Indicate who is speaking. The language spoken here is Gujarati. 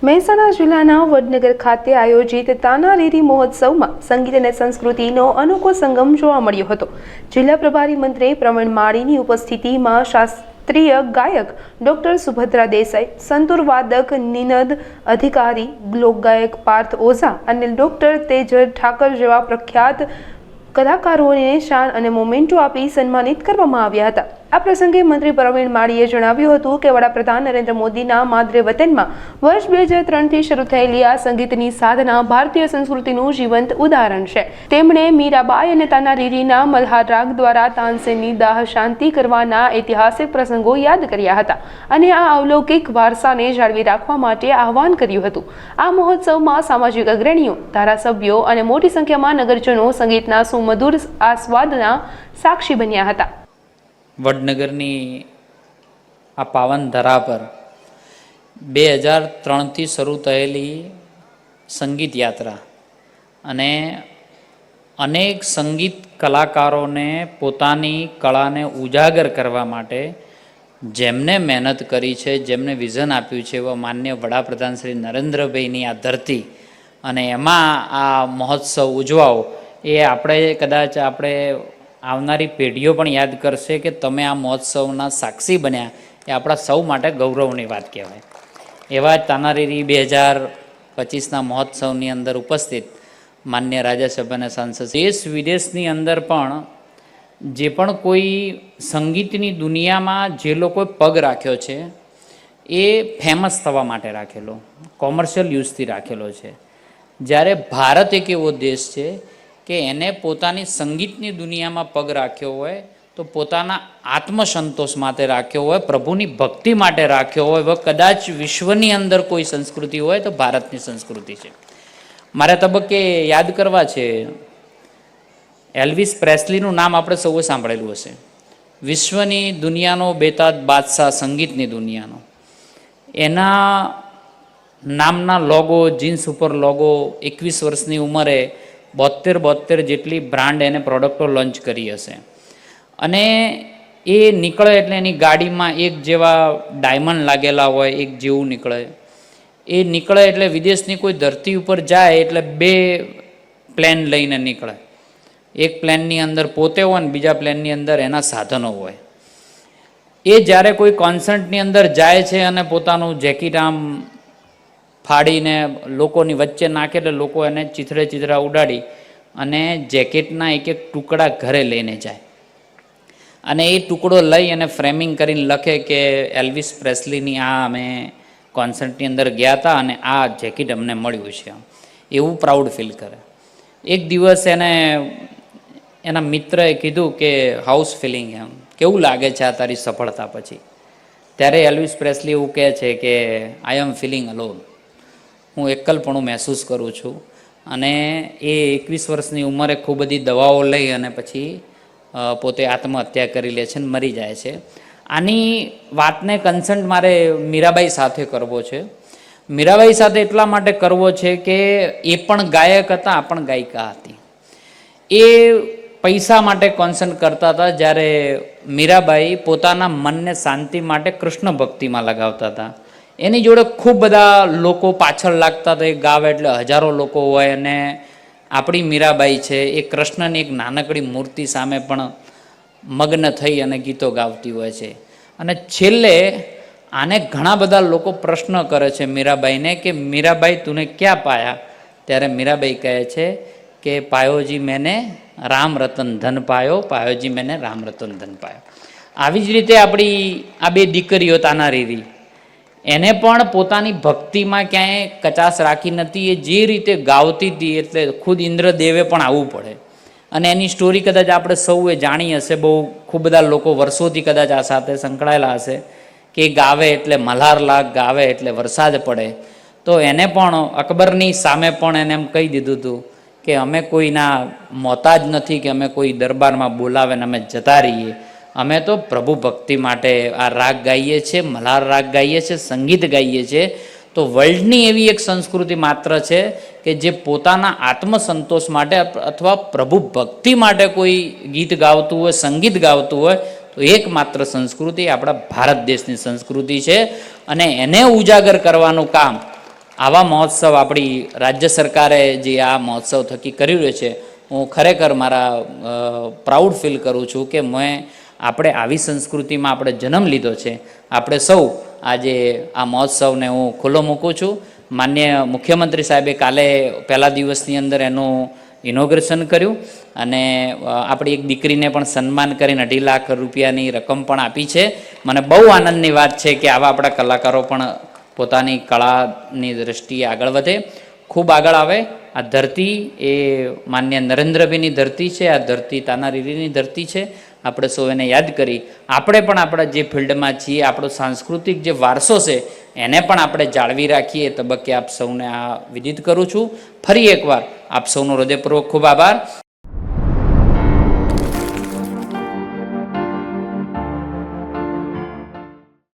Speaker 1: મહેસાણા જિલ્લાના વડનગર ખાતે આયોજિત તાનારીરી મહોત્સવમાં સંગીત અને સંસ્કૃતિનો અનોખો સંગમ જોવા મળ્યો હતો। જિલ્લા પ્રભારી મંત્રી પ્રવીણ માળીની ઉપસ્થિતિમાં શાસ્ત્રીય ગાયક ડોક્ટર સુભદ્રા દેસાઈ, સંતૂર વાદક નિનદ અધિકારી, લોકગાયક પાર્થ ઓઝા અને ડોક્ટર તેજર ઠાકર જેવા પ્રખ્યાત કલાકારોને શાન અને મોમેન્ટો આપી સન્માનિત કરવામાં આવ્યા હતા। આ પ્રસંગે મંત્રી પ્રવીણ માળીએ જણાવ્યું હતું કે વડાપ્રધાન નરેન્દ્ર મોદીના માદરે વતનમાં વર્ષ 2003થી શરૂ થયેલી આ સંગીતની સાધના ભારતીય સંસ્કૃતિનું જીવંત ઉદાહરણ છે। તેમણે મીરાબાઈ અને તાનારીરીના મલ્હાર રાગ દ્વારા તાનસેનની દાહ શાંતિ કરવાના ઐતિહાસિક પ્રસંગો યાદ કર્યા હતા અને આ અલૌકિક વારસાને જાળવી રાખવા માટે આહવાન કર્યું હતું। આ મહોત્સવમાં સામાજિક અગ્રણીઓ, ધારાસભ્યો અને મોટી સંખ્યામાં નગરજનો સંગીતના સુમધુર આસ્વાદના સાક્ષી બન્યા હતા।
Speaker 2: વડનગરની આ પાવન ધરા પર 2003થી શરૂ થયેલી સંગીત યાત્રા અને અનેક સંગીત કલાકારોને પોતાની કળાને ઉજાગર કરવા માટે જેમને મહેનત કરી છે, જેમને વિઝન આપ્યું છે, એવા માન્ય વડાપ્રધાન શ્રી નરેન્દ્રભાઈની આ ધરતી અને એમાં આ મહોત્સવ ઉજવાઓ એ કદાચ આવનારી પેઢીઓ પણ યાદ કરશે કે તમે આ મહોત્સવના સાક્ષી બન્યા, એ આપણા સૌ માટે ગૌરવની વાત કહેવાય। એવા જ તાનારીરી 2025ના મહોત્સવની અંદર ઉપસ્થિત માન્ય રાજ્યસભાના સાંસદ, દેશ વિદેશની અંદર પણ જે પણ કોઈ સંગીતની દુનિયામાં જે લોકોએ પગ રાખ્યો છે એ ફેમસ થવા માટે રાખેલો, કોમર્શિયલ યુઝથી રાખેલો છે। જ્યારે ભારત એક એવો દેશ છે કે એને પોતાની સંગીતની દુનિયામાં પગ રાખ્યો હોય તો પોતાના આત્મસંતોષ માટે રાખ્યો હોય, પ્રભુની ભક્તિ માટે રાખ્યો હોય, કદાચ વિશ્વની અંદર કોઈ સંસ્કૃતિ હોય તો ભારતની સંસ્કૃતિ છે। મારે તબક્કે યાદ કરવા છે, એલ્વિસ પ્રેસ્લીનું નામ આપણે સૌએ સાંભળેલું હશે, વિશ્વની દુનિયાનો બેતાજ બાદશાહ, સંગીતની દુનિયાનો। એના નામના લોગો, જીન્સ ઉપર લોગો, 21 વર્ષની ઉંમરે 72 જેટલી બ્રાન્ડ એને પ્રોડક્ટો લોન્ચ કરી હશે અને એ નીકળે એટલે એની ગાડીમાં એક જેવા ડાયમંડ લાગેલા હોય, એક જેવું નીકળે। એ નીકળે એટલે વિદેશની કોઈ ધરતી ઉપર જાય એટલે 2 પ્લેન લઈને નીકળે, એક પ્લેનની અંદર પોતે હોય ને બીજા પ્લેનની અંદર એના સાધનો હોય। એ જ્યારે કોઈ કોન્સર્ટની અંદર જાય છે અને પોતાનું જેકેટ આમ ફાડીને લોકોની વચ્ચે નાખે એટલે લોકો એને ચીથરા ઉડાડી અને જેકેટના એક ટુકડા ઘરે લઈને જાય અને એ ટુકડો લઈ અને ફ્રેમિંગ કરીને લખે કે એલ્વિસ પ્રેસ્લીની આ અમે કોન્સર્ટની અંદર ગયા હતા અને આ જેકેટ અમને મળ્યું છે, એવું પ્રાઉડ ફીલ કરે। એક દિવસ એને એના મિત્રએ કીધું કે હાઉસ ફિલિંગ, એમ કેવું લાગે છે આ તારી સફળતા પછી? ત્યારે એલ્વિસ પ્રેસ્લી એવું કહે છે કે આઈ એમ ફિલિંગ અલોન, હું એકલપણું મહેસૂસ કરું છું। અને એ 21 વર્ષની ઉંમરે ખૂબ બધી દવાઓ લઈ અને પછી પોતે આત્મહત્યા કરી લે છે અને મરી જાય છે। આની વાતને કન્સર્ન મારે મીરાબાઈ સાથે કરવો છે। મીરાબાઈ સાથે એટલા માટે કરવો છે કે એ પણ ગાયક હતા, આ પણ ગાયિકા હતી। એ પૈસા માટે કોન્સર્ન કરતા હતા, જ્યારે મીરાબાઈ પોતાના મનને શાંતિ માટે કૃષ્ણ ભક્તિમાં લગાવતા હતા। એની જોડે ખૂબ બધા લોકો પાછળ લાગતા હતા, એ ગાવે એટલે હજારો લોકો હોય અને આપણી મીરાબાઈ છે એ કૃષ્ણની એક નાનકડી મૂર્તિ સામે પણ મગ્ન થઈ અને ગીતો ગાવતી હોય છે। અને છેલ્લે આને ઘણા બધા લોકો પ્રશ્ન કરે છે મીરાબાઈને કે મીરાબાઈ તુને ક્યાં પાયા? ત્યારે મીરાબાઈ કહે છે કે પાયોજી મેને રામ રતન ધન પાયો, પાયોજી મેને રામ રતન ધન પાયો। આવી જ રીતે આપણી આ 2 દીકરીઓ તાનારીરી, એને પણ પોતાની ભક્તિમાં ક્યાંય કચાશ રાખી નથી। એ જે રીતે ગાવતી હતી એટલે ખુદ ઇન્દ્રદેવે પણ આવવું પડે અને એની સ્ટોરી કદાચ આપણે સૌએ જાણી હશે, બહુ ખૂબ બધા લોકો વર્ષોથી કદાચ આ સાથે સંકળાયેલા હશે કે ગાવે એટલે મલ્હાર રાગ ગાવે એટલે વરસાદ પડે। તો એને પણ અકબરની સામે પણ એને એમ કહી દીધું હતું કે અમે કોઈના મોહતાજ નથી કે અમે કોઈ દરબારમાં બોલાવે ને અમે જતા રહીએ, અમે તો પ્રભુ ભક્તિ માટે આ રાગ ગાઈએ છીએ, મલ્હાર રાગ ગાઈએ છીએ, સંગીત ગાઈએ છીએ। તો વર્લ્ડની એવી એક સંસ્કૃતિ માત્ર છે કે જે પોતાના આત્મસંતોષ માટે અથવા પ્રભુ ભક્તિ માટે કોઈ ગીત ગાવતું હોય, સંગીત ગાવતું હોય તો એકમાત્ર સંસ્કૃતિ આપણા ભારત દેશની સંસ્કૃતિ છે અને એને ઉજાગર કરવાનું કામ આવા મહોત્સવ આપણી રાજ્ય સરકારે જે આ મહોત્સવ થકી કરી રહ્યો છે, હું ખરેખર મારા પ્રાઉડ ફીલ કરું છું કે આપણે આવી સંસ્કૃતિમાં આપણે જન્મ લીધો છે. આપણે સૌ આજે આ મહોત્સવને હું ખુલ્લો મૂકું છું. માનનીય મુખ્યમંત્રી સાહેબે કાલે પહેલા દિવસની અંદર એનું ઇનોગ્રેશન કર્યું અને આપણી એક દીકરીને પણ સન્માન કરીને 2.5 લાખ રૂપિયાની રકમ પણ આપી છે. મને બહુ આનંદની વાત છે કે આવા આપણા કલાકારો પણ પોતાની કળાની દૃષ્ટિએ આગળ વધે, ખૂબ આગળ આવે. આ ધરતી એ માન્ય નરેન્દ્રભાઈની ધરતી છે, આ ધરતી તાનારીરીની ધરતી છે. આપણે સૌ એને યાદ કરી આપણે પણ આપણા જે ફિલ્ડમાં છીએ, આપણો સાંસ્કૃતિક જે વારસો છે એને પણ આપણે જાળવી રાખીએ. એ તબક્કે આપ સૌને આ વિદિત કરું છું. ફરી એકવાર આપ સૌનો હૃદયપૂર્વક ખૂબ આભાર.